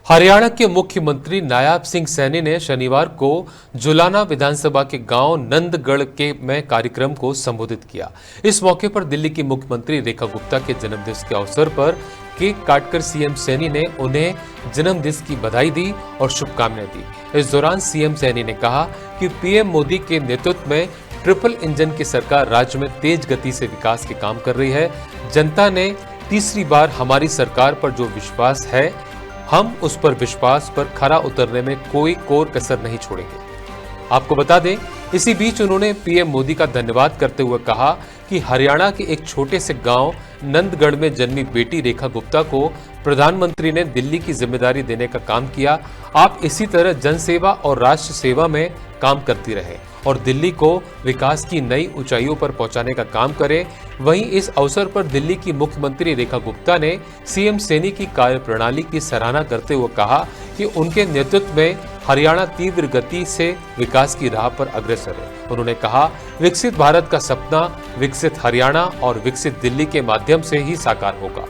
हरियाणा के मुख्यमंत्री नायब सिंह सैनी ने शनिवार को जुलाना विधानसभा के गांव नंदगढ़ के में कार्यक्रम को संबोधित किया। इस मौके पर दिल्ली की मुख्यमंत्री रेखा गुप्ता के जन्मदिन के अवसर पर केक काटकर सीएम सैनी ने उन्हें जन्मदिन की बधाई दी और शुभकामनाएं दी। इस दौरान सीएम सैनी ने कहा कि पीएम मोदी के नेतृत्व में ट्रिपल इंजन की सरकार राज्य में तेज गति से विकास के काम कर रही है। जनता ने तीसरी बार हमारी सरकार पर जो विश्वास है, हम उस पर विश्वास पर खरा उतरने में कोई कोर कसर नहीं छोड़ेंगे। आपको बता दें, इसी बीच उन्होंने पीएम मोदी का धन्यवाद करते हुए कहा कि हरियाणा के एक छोटे से गांव नंदगढ़ में जन्मी बेटी रेखा गुप्ता को प्रधानमंत्री ने दिल्ली की जिम्मेदारी देने का काम किया। आप इसी तरह जनसेवा और राष्ट्र सेवा में काम करती रहे और दिल्ली को विकास की नई ऊंचाइयों पर पहुंचाने का काम करें। वहीं इस अवसर पर दिल्ली की मुख्यमंत्री रेखा गुप्ता ने सीएम सैनी की कार्यप्रणाली की सराहना करते हुए कहा कि उनके नेतृत्व में हरियाणा तीव्र गति से विकास की राह पर अग्रसर है। उन्होंने कहा, विकसित भारत का सपना विकसित हरियाणा और विकसित दिल्ली के माध्यम से ही साकार होगा।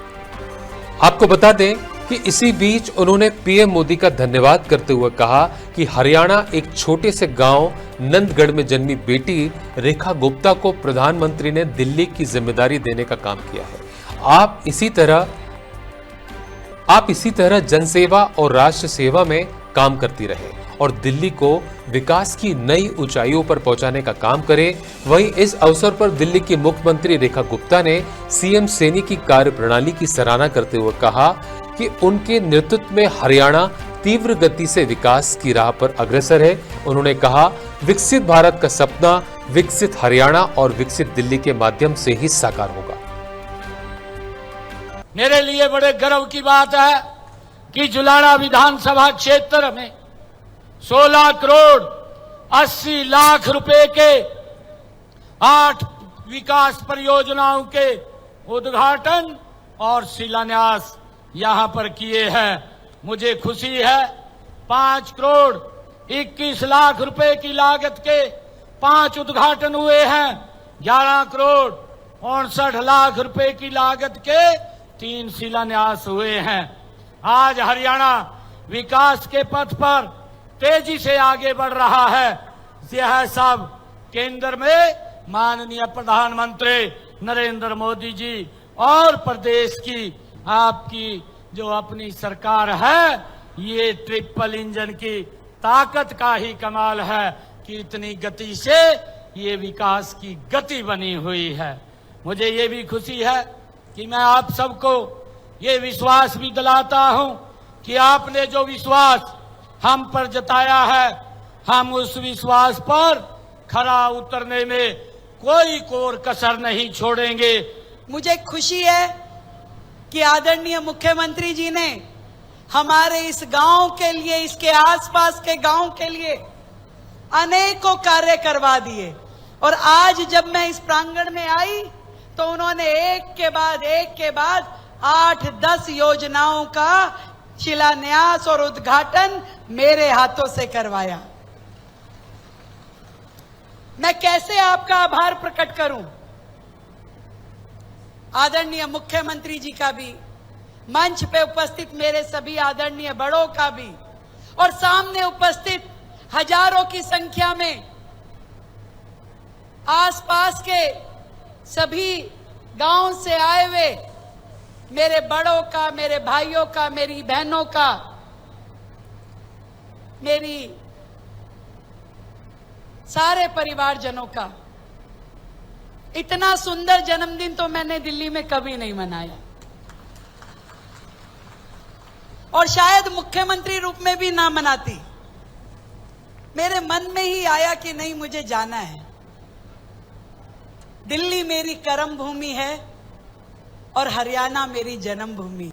आपको बता दें कि इसी बीच उन्होंने पीएम मोदी का धन्यवाद करते हुए कहा कि हरियाणा एक छोटे से गांव नंदगढ़ में जन्मी बेटी रेखा गुप्ता को प्रधानमंत्री ने दिल्ली की जिम्मेदारी देने का काम किया है। आप इसी तरह जनसेवा और राष्ट्र सेवा में काम करती रहे और दिल्ली को विकास की नई ऊंचाइयों पर पहुंचाने का काम करें। वहीं इस अवसर पर दिल्ली की मुख्यमंत्री रेखा गुप्ता ने सीएम सैनी की कार्यप्रणाली की सराहना करते हुए कहा कि उनके नेतृत्व में हरियाणा तीव्र गति से विकास की राह पर अग्रसर है। उन्होंने कहा, विकसित भारत का सपना विकसित हरियाणा और विकसित दिल्ली के माध्यम से ही साकार होगा। मेरे लिए बड़े गर्व की बात है कि जुलाना विधानसभा क्षेत्र में 16 करोड़ 80 लाख रुपए के 8 विकास परियोजनाओं के उद्घाटन और शिलान्यास यहां पर किए हैं। मुझे खुशी है 5 करोड़ 21 लाख रुपए की लागत के 5 उद्घाटन हुए हैं। 11 करोड़ 59 लाख रुपए की लागत के 3 शिलान्यास हुए हैं। आज हरियाणा विकास के पथ पर तेजी से आगे बढ़ रहा है। यह सब केंद्र में माननीय प्रधानमंत्री नरेंद्र मोदी जी और प्रदेश की आपकी जो अपनी सरकार है, ये ट्रिपल इंजन की ताकत का ही कमाल है कि इतनी गति से ये विकास की गति बनी हुई है। मुझे ये भी खुशी है कि मैं आप सबको ये विश्वास भी दिलाता हूं कि आपने जो विश्वास हम पर जताया है, हम उस विश्वास पर खरा उतरने में कोई कोर कसर नहीं छोड़ेंगे। मुझे खुशी है कि आदरणीय मुख्यमंत्री जी ने हमारे इस गांव के लिए, इसके आसपास के गांव के लिए अनेकों कार्य करवा दिए और आज जब मैं इस प्रांगण में आई तो उन्होंने एक के बाद 8-10 योजनाओं का शिलान्यास और उद्घाटन मेरे हाथों से करवाया। मैं कैसे आपका आभार प्रकट करूं? आदरणीय मुख्यमंत्री जी का भी, मंच पे उपस्थित मेरे सभी आदरणीय बड़ों का भी और सामने उपस्थित हजारों की संख्या में आसपास के सभी गांव से आए हुए मेरे बड़ों का, मेरे भाइयों का, मेरी बहनों का, मेरी सारे परिवारजनों का। इतना सुंदर जन्मदिन तो मैंने दिल्ली में कभी नहीं मनाया और शायद मुख्यमंत्री रूप में भी ना मनाती। मेरे मन में ही आया कि नहीं, मुझे जाना है। दिल्ली मेरी कर्म भूमि है और हरियाणा मेरी जन्मभूमि।